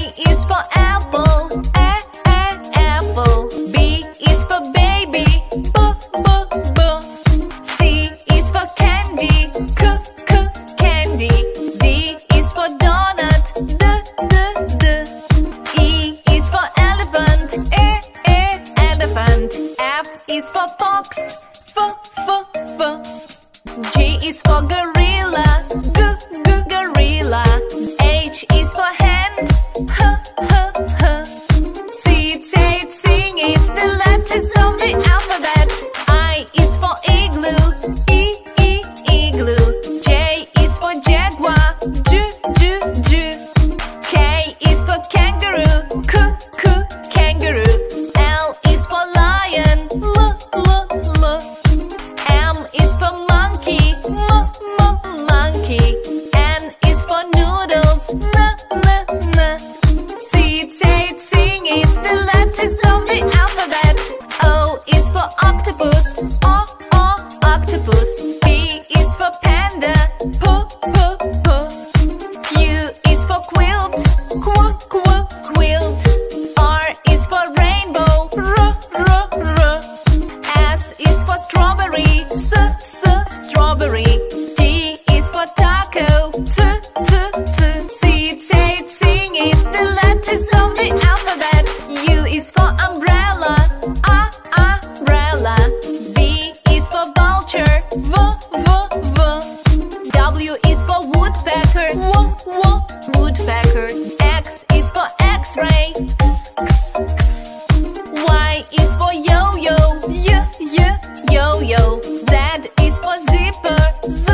A is for apple, apple. B is for baby, b. C is for candy, candy. D is for donut, d. E is for elephant, elephant. F is for fox, f. G is for gorilla, gorilla. H is for hand, h. Say, sing, it's the letters of the alphabet. I is for igloo, igloo. J is for jaguar, J. K is for kangaroo, kangaroo. L is for lion, l. M is for monkey, monkey. N is for noodles, n. Say, sing, it's the letters of the alphabet. O is for octopus, octopus. P is for panda, p. Q is for quilt, quilt. R is for rainbow, r. S is for strawberry, s. Strawberry. T is for taco, t. Say, sing, it's the letters of the alphabet. U is for umbrella, umbrella. V is for vulture, v. W is for woodpecker, woodpecker. X is for x-ray, x. Y is for yo-yo, yo-yo. Z is for zipper, z.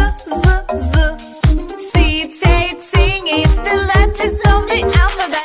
Say, sing, it's the letters of the alphabet.